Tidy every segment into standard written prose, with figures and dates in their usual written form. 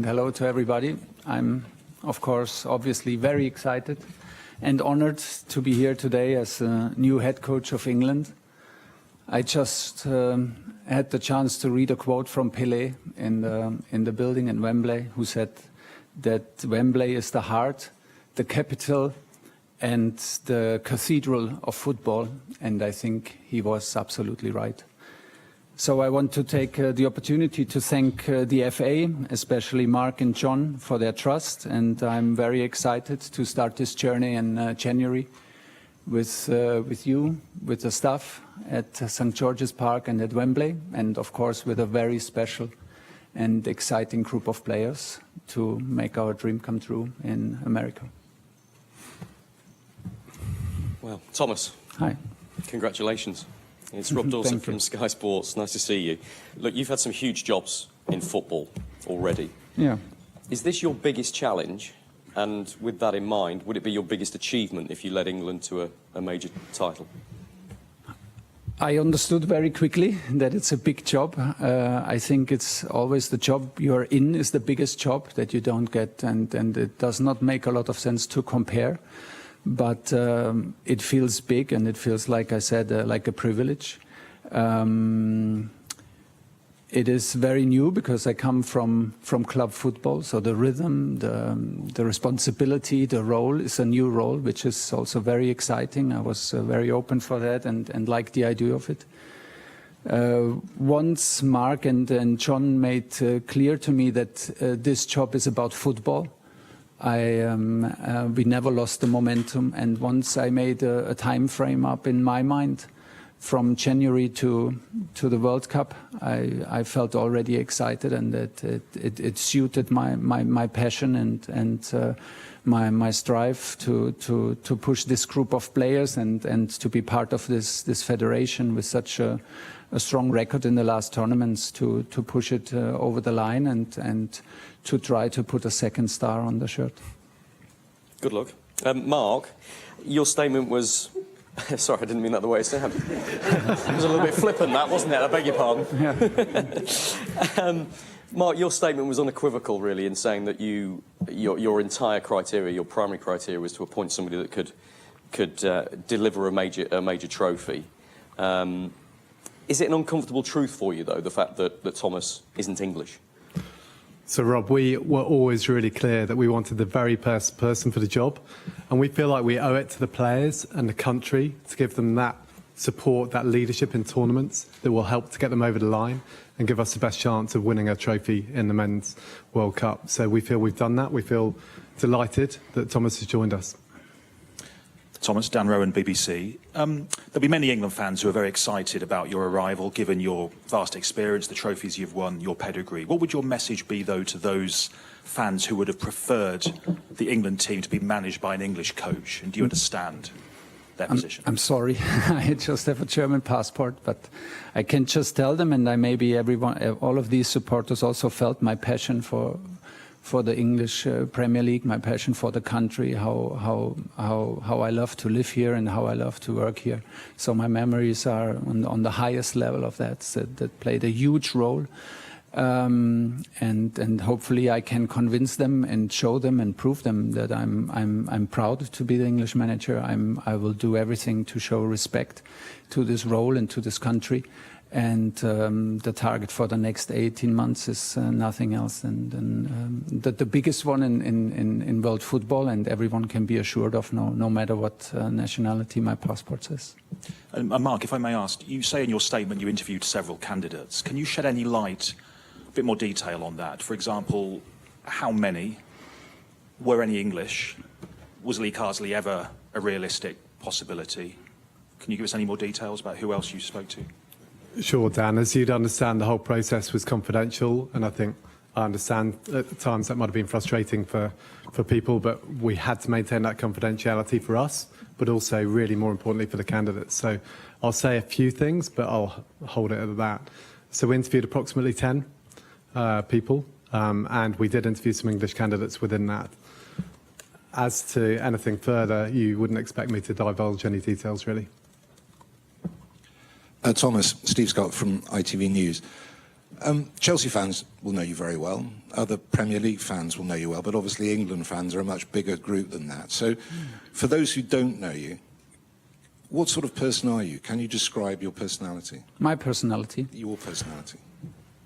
and hello to everybody. I'm, of course, obviously very excited and honored to be here today as a new head coach of England. I just had the chance to read a quote from Pelé in the building in Wembley, who said that Wembley is the heart, the capital, and the cathedral of football, and I think he was absolutely right. So I want to take the opportunity to thank the FA, especially Mark and John, for their trust, and I'm very excited to start this journey in January with you, with the staff at St. George's Park and at Wembley, and of course with a very special and exciting group of players to make our dream come true in America. Well, Thomas. Hi. Congratulations. It's Rob Dawson from Sky Sports. Nice to see you. Look, you've had some huge jobs in football already. Yeah. Is this your biggest challenge? And with that in mind, would it be your biggest achievement if you led England to a major title? I understood very quickly that it's a big job. I think it's always the job you're in is the biggest job that you don't get, and it does not make a lot of sense to compare. But it feels big, and it feels, like I said, like a privilege. It is very new because I come from club football, so the rhythm, the responsibility, the role is a new role, which is also very exciting. I was very open for that and liked the idea of it. Once Mark and John made clear to me that this job is about football, we never lost the momentum, and once I made a time frame up in my mind from January to the World Cup, I felt already excited, and that it suited my passion and my strive to push this group of players and to be part of this federation with such a strong record in the last tournaments, to push it over the line and to try to put a second star on the shirt. Good luck. Mark, your statement was... Sorry, I didn't mean that the way it sounded. It was a little bit flippant, that, wasn't it? I beg your pardon. Yeah. Mark, your statement was unequivocal, really, in saying that your entire criteria, your primary criteria, was to appoint somebody that could deliver a major trophy. Is it an uncomfortable truth for you, though, the fact that Thomas isn't English? So, Rob, we were always really clear that we wanted the very best person for the job, and we feel like we owe it to the players and the country to give them that support, that leadership in tournaments that will help to get them over the line and give us the best chance of winning a trophy in the Men's World Cup. So we feel we've done that. We feel delighted that Thomas has joined us. Thomas, Dan Rowan, BBC. There'll be many England fans who are very excited about your arrival, given your vast experience, the trophies you've won, your pedigree. What would your message be, though, to those fans who would have preferred the England team to be managed by an English coach? And do you understand their position? I'm sorry, I just have a German passport, but I can just tell them, and maybe all of these supporters also felt my passion for the English Premier League, my passion for the country, how I love to live here and how I love to work here. So my memories are on the highest level of that played a huge role. And hopefully I can convince them and show them and prove them that I'm proud to be the English manager. I will do everything to show respect to this role and to this country. And the target for the next 18 months is nothing else than the biggest one in world football, and everyone can be assured of, no matter what nationality my passport says. Mark, if I may ask, you say in your statement you interviewed several candidates. Can you shed any light, a bit more detail on that? For example, how many? Were any English? Was Lee Carsley ever a realistic possibility? Can you give us any more details about who else you spoke to? Sure, Dan. As you'd understand, the whole process was confidential, and I think I understand at times that might have been frustrating for people, but we had to maintain that confidentiality for us, but also really more importantly for the candidates. So I'll say a few things, but I'll hold it at that. So we interviewed approximately 10 people, and we did interview some English candidates within that. As to anything further, you wouldn't expect me to divulge any details, really. Thomas, Steve Scott from ITV News. Chelsea fans will know you very well. Other Premier League fans will know you well, but obviously England fans are a much bigger group than that. So for those who don't know you, what sort of person are you? Can you describe your personality? My personality? Your personality.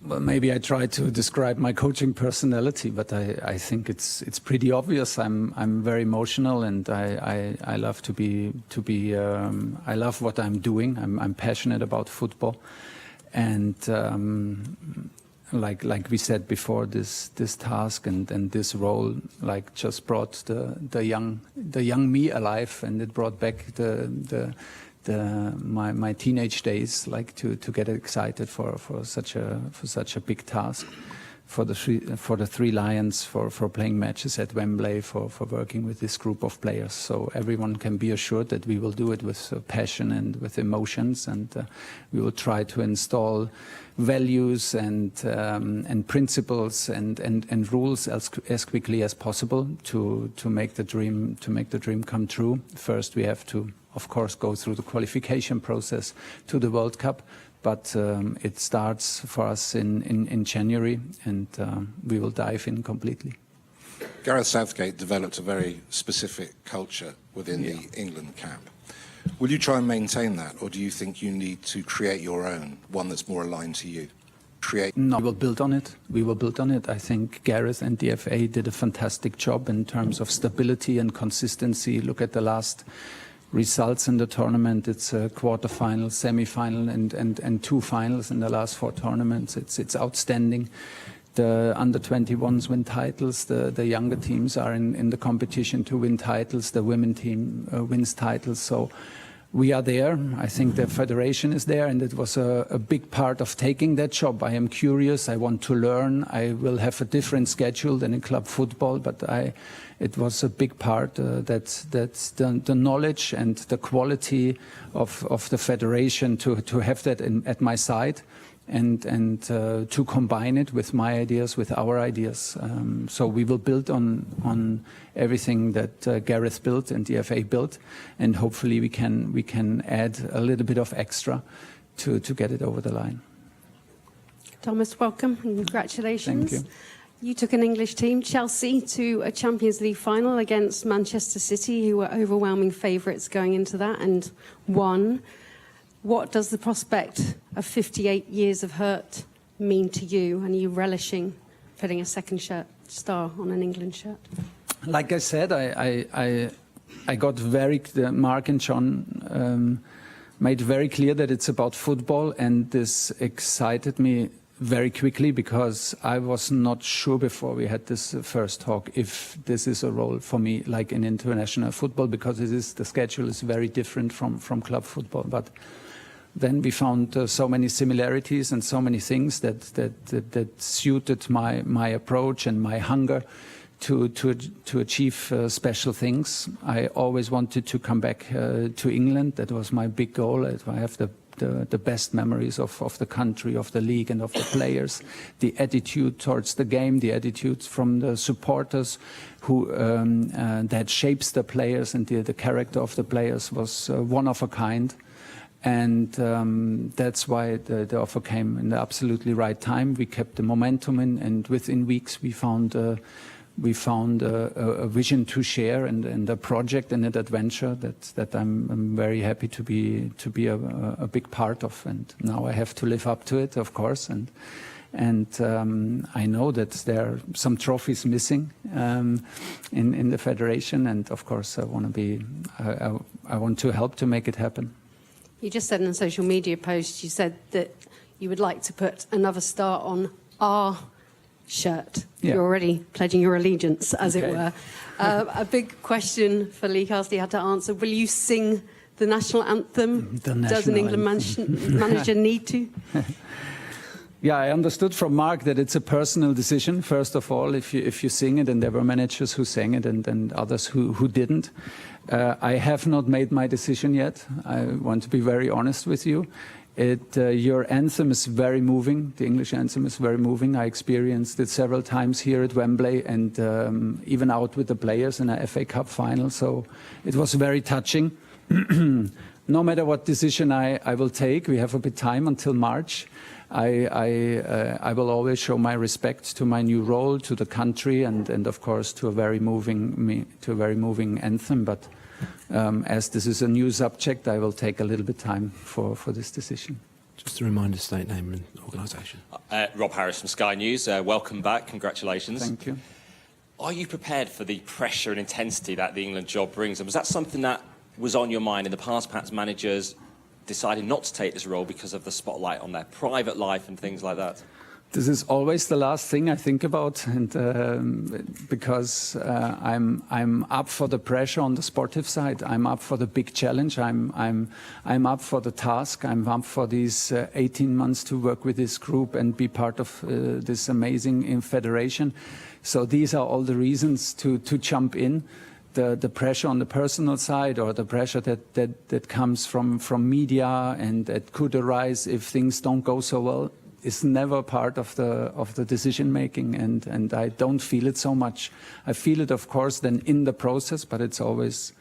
Well, maybe I try to describe my coaching personality, but I think it's pretty obvious. I'm very emotional, and I love I love what I'm doing. I'm passionate about football, and like we said before, this task and this role like just brought the young me alive, and it brought back my teenage days, like to get excited for such a big task, for the Three Lions, for playing matches at Wembley, for working with this group of players. So everyone can be assured that we will do it with passion and with emotions, and we will try to install values and principles and rules as quickly as possible to make the dream come true. First, we have to, of course, go through the qualification process to the World Cup, but it starts for us in January, and we will dive in completely. Gareth Southgate developed a very specific culture within the England camp. Will you try and maintain that, or do you think you need to create your own, one that's more aligned to you? No, we will build on it. We will build on it. I think Gareth and the FA did a fantastic job in terms of stability and consistency. Look at the last results in the tournament. It's a quarter-final, semi-final, and two finals in the last four tournaments. It's outstanding. The under-21s win titles. The younger teams are in the competition to win titles. The women team wins titles. So we are there. I think the federation is there, and it was a big part of taking that job. I am curious. I want to learn. I will have a different schedule than in club football, but it was a big part. That's the knowledge and the quality of the federation to have that at my side. And to combine it with my ideas, with our ideas. So we will build on everything that Gareth built and the FA built, and hopefully we can add a little bit of extra to get it over the line. Thomas, welcome and congratulations. Thank you. You took an English team, Chelsea, to a Champions League final against Manchester City, who were overwhelming favourites going into that, and won. What does the prospect of 58 years of hurt mean to you? And are you relishing putting a second star on an England shirt? Like I said, I got Mark and John made very clear that it's about football, and this excited me very quickly because I was not sure before we had this first talk if this is a role for me, like in international football, because the schedule is very different from club football. But then we found so many similarities and so many things that suited my approach and my hunger to achieve special things. I always wanted to come back to England. That was my big goal. I have the best memories of the country, of the league, and of the players. The attitude towards the game, the attitude from the supporters, who that shapes the players, and the character of the players was one of a kind. And that's why the offer came in the absolutely right time. We kept the momentum in, and within weeks we found a vision to share and a project and an adventure that I'm very happy to be a big part of. And now I have to live up to it, of course. And I know that there are some trophies missing in the federation, and of course I want to help to make it happen. You just said in a social media post, you said that you would like to put another star on our shirt. Yeah. You're already pledging your allegiance, as it were. A big question for Lee Castley had to answer. Will you sing the national anthem? Does an England manager need to? Yeah, I understood from Mark that it's a personal decision, first of all, if you sing it, and there were managers who sang it and others who didn't. I have not made my decision yet. I want to be very honest with you. Your anthem is very moving. The English anthem is very moving. I experienced it several times here at Wembley, and even out with the players in a FA Cup final. So it was very touching. No matter what decision I will take, we have a bit time until March. I will always show my respect to my new role, to the country, and of course to a very moving anthem. But as this is a new subject, I will take a little bit time for this decision. Just a reminder, state name and organisation. Rob Harris from Sky News. Welcome back. Congratulations. Thank you. Are you prepared for the pressure and intensity that the England job brings? And was that something that was on your mind in the past? Perhaps managers decided not to take this role because of the spotlight on their private life and things like that? This is always the last thing I think about, and because I'm up for the pressure on the sportive side. I'm up for the big challenge. I'm up for the task. I'm up for these 18 months to work with this group and be part of this amazing federation. So these are all the reasons to jump in. The pressure on the personal side, or the pressure that comes from media and that could arise if things don't go so well, is never part of the decision making, and I don't feel it so much. I feel it, of course, then in the process, but it's always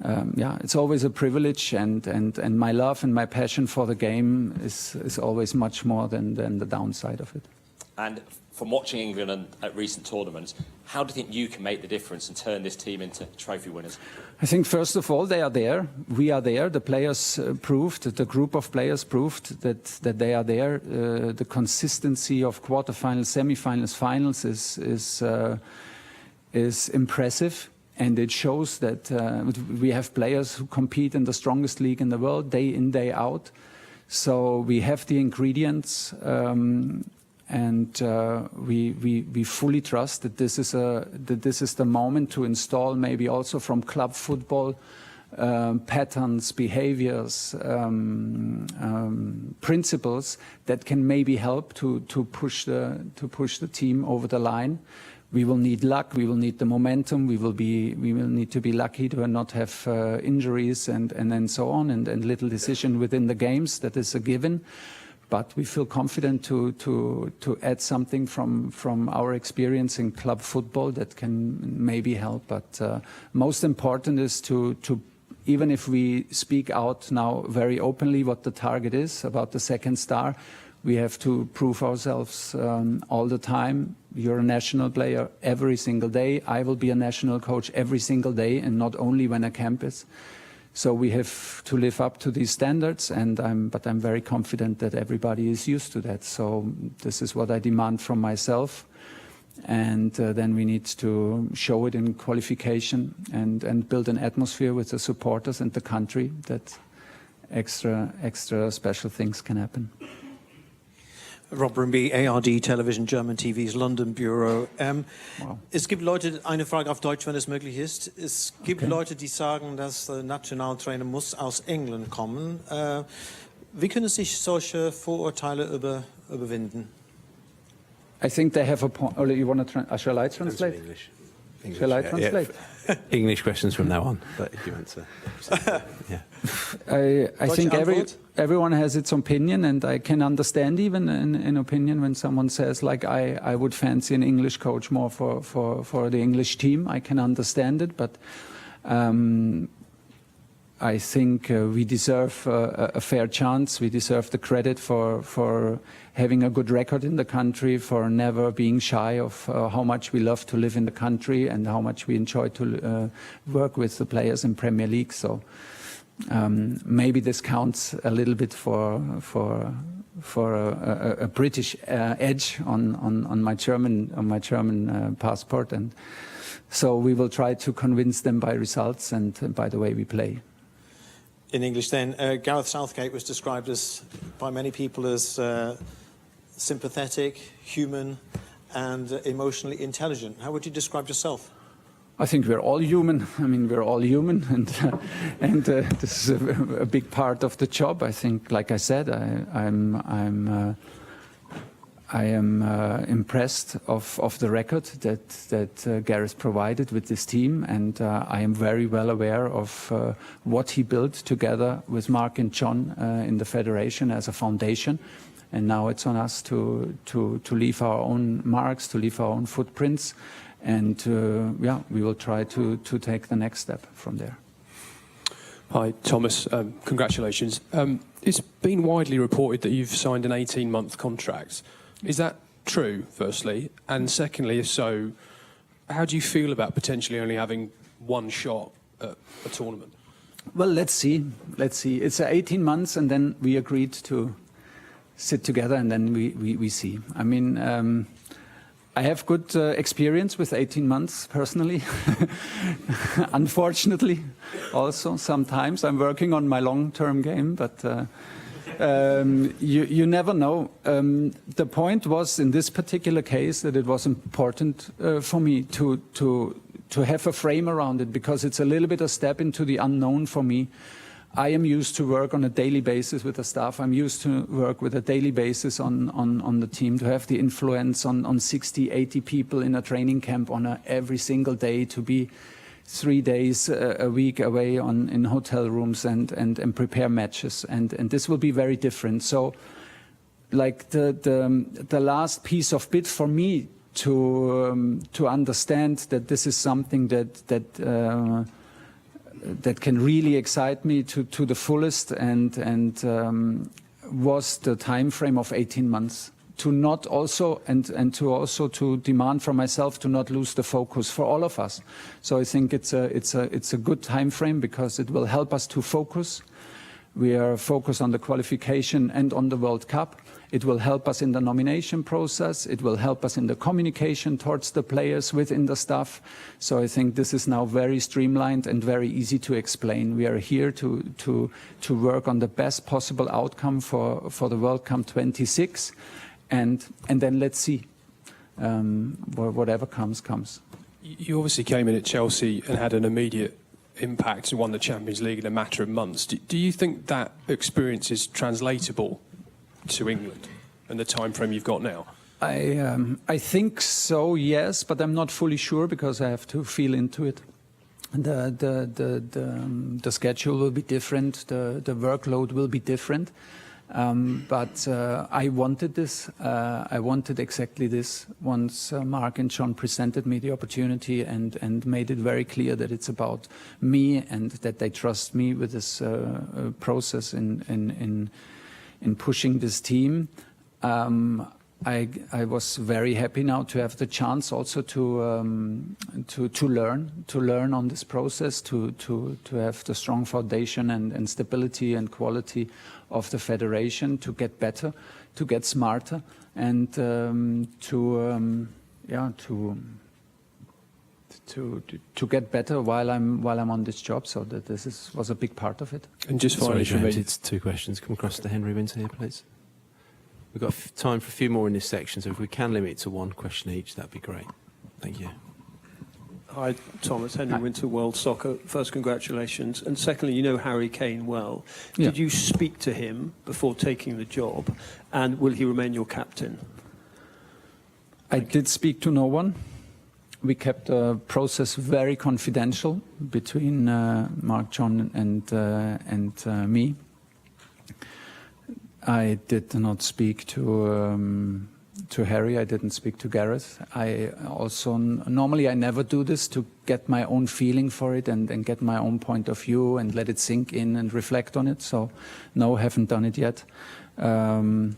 it's always a privilege, and my love and my passion for the game is always much more than the downside of it. And from watching England at recent tournaments, how do you think you can make the difference and turn this team into trophy winners? I think, first of all, they are there. We are there. The players proved, the group of players proved that they are there. The consistency of quarterfinals, semi-finals, finals is impressive. And it shows that we have players who compete in the strongest league in the world, day in, day out. So we have the ingredients. And we fully trust that this is the moment to install, maybe also from club football, patterns, behaviors, principles that can maybe help to push the team over the line. We will need luck. We will need the momentum. We will need to be lucky to not have injuries and then so on, and little decision within the games. That is a given. But we feel confident to add something from our experience in club football that can maybe help. But most important is to even if we speak out now very openly what the target is about the second star, we have to prove ourselves all the time. You're a national player every single day. I will be a national coach every single day, and not only when a camp is. So we have to live up to these standards, but I'm very confident that everybody is used to that. So this is what I demand from myself, and then we need to show it in qualification and build an atmosphere with the supporters and the country that extra special things can happen. Rob Brimby, ARD Television, German TV's London Bureau. Wow. Es gibt Leute, eine Frage auf Deutsch, wenn es möglich ist. Es gibt Leute, die sagen, dass der Nationaltrainer muss aus England kommen. Wie können sich solche Vorurteile überwinden? I think they have a point. Oh, you want to shall I translate? English. Shall I translate? Yeah. English questions from now on, but if you answer. Yeah. I think everyone has its opinion, and I can understand even an opinion when someone says, like, I would fancy an English coach more for the English team. I can understand it, but I think we deserve a fair chance. We deserve the credit for having a good record in the country, for never being shy of how much we love to live in the country and how much we enjoy to work with the players in Premier League. So maybe this counts a little bit for a British edge on my German passport, and so we will try to convince them by results and by the way we play. In English then, Gareth Southgate was described by many people as sympathetic, human and emotionally intelligent. How would you describe yourself? I think we're all human. I mean, we're all human, and this is a big part of the job. I think, like I said, I am impressed of the record that Gareth provided with this team, and I am very well aware of what he built together with Mark and John in the federation as a foundation. And now it's on us to leave our own marks, to leave our own footprints, and we will try to take the next step from there. Hi, Thomas. Congratulations. It's been widely reported that you've signed an 18-month contract. Is that true, firstly? And secondly, if so, how do you feel about potentially only having one shot at a tournament? Well, let's see. Let's see. It's 18 months, and then we agreed to sit together, and then we see. I mean, I have good experience with 18 months personally. Unfortunately, also sometimes I'm working on my long-term game, but you never know. The point was in this particular case that it was important for me to have a frame around it, because it's a little bit a step into the unknown for me. I am used to work on a daily basis with the staff. I'm used to work with a daily basis on the team, to have the influence on 60, 80 people in a training camp on every single day, to be 3 days a week away in hotel rooms and prepare matches. And this will be very different. So like the last piece of bit for me to understand that this is something that can really excite me to the fullest, and was the time frame of 18 months. To not also and to also to demand from myself to not lose the focus for all of us. So I think it's a good time frame, because it will help us to focus. We are focused on the qualification and on the World Cup. It will help us in the nomination process. It will help us in the communication towards the players within the staff. So I think this is now very streamlined and very easy to explain. We are here to work on the best possible outcome for the World Cup 26, and then let's see. Whatever comes. You obviously came in at Chelsea and had an immediate impact and won the Champions League in a matter of months. Do you think that experience is translatable to England and the time frame you've got now? I think so, yes, but I'm not fully sure, because I have to feel into it. The schedule will be different, the workload will be different. But I wanted this. I wanted exactly this once Mark and John presented me the opportunity and made it very clear that it's about me and that they trust me with this process in pushing this team. I was very happy now to have the chance also to learn on this process, to have the strong foundation and stability and quality of the federation, to get better, to get smarter, and to get better while I'm on this job. So that this was a big part of it. And just finally, Sorry, James, it's 2 questions. Come across to Henry Winter here, please. We've got time for a few more in this section, so if we can limit it to 1 question each, that'd be great. Thank you. Hi, Thomas. Henry Winter, World Soccer. First, congratulations. And secondly, you know Harry Kane well. Yeah. Did you speak to him before taking the job? And will he remain your captain? I did speak to no one. We kept the process very confidential between Mark, John, and me. I did not speak to Harry. I didn't speak to Gareth. I also normally I never do this, to get my own feeling for it and get my own point of view and let it sink in and reflect on it. So no, haven't done it yet. You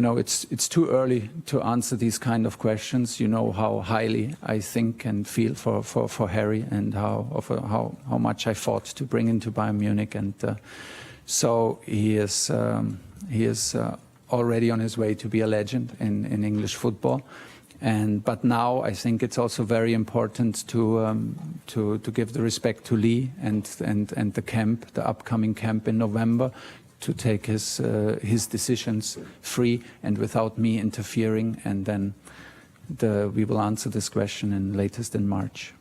know, it's too early to answer these kind of questions. You know how highly I think and feel for Harry, and how much I fought to bring him to Bayern Munich, and so he is already on his way to be a legend in English football. But now I think it's also very important to give the respect to Lee and the camp, the upcoming camp in November, to take his decisions free and without me interfering, and then we will answer this question latest in March.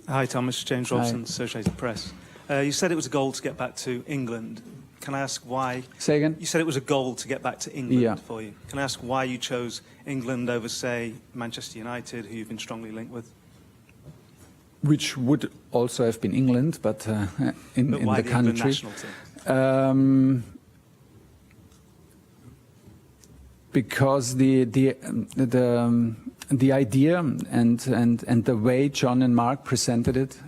Hi, Thomas. James Robson, Hi. Associated Press. You said it was a goal to get back to England. Can I ask why? Say again? You said it was a goal to get back to England Yeah. for you. Can I ask why you chose England over, say, Manchester United, who you've been strongly linked with? Which would also have been England, but in why the the England country. national team? Because the idea and the way John and Mark presented it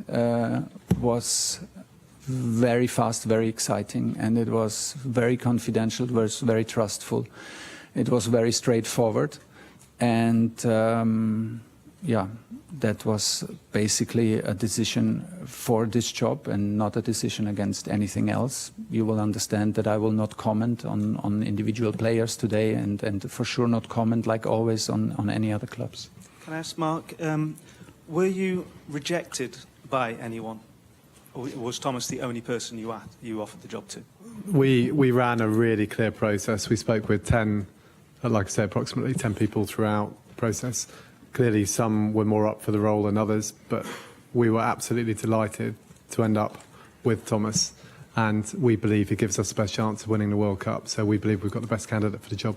was very fast, very exciting, and it was very confidential, it was very trustful, it was very straightforward, and yeah, that was basically a decision for this job and not a decision against anything else. You will understand that I will not comment on individual players today, and for sure not comment, like always, on any other clubs. Can I ask, Mark, were you rejected by anyone? Or was Thomas the only person you offered the job to? We ran a really clear process. We spoke with 10, like I said, approximately 10 people throughout the process. Clearly, some were more up for the role than others, but we were absolutely delighted to end up with Thomas, and we believe he gives us the best chance of winning the World Cup. So we believe we've got the best candidate for the job.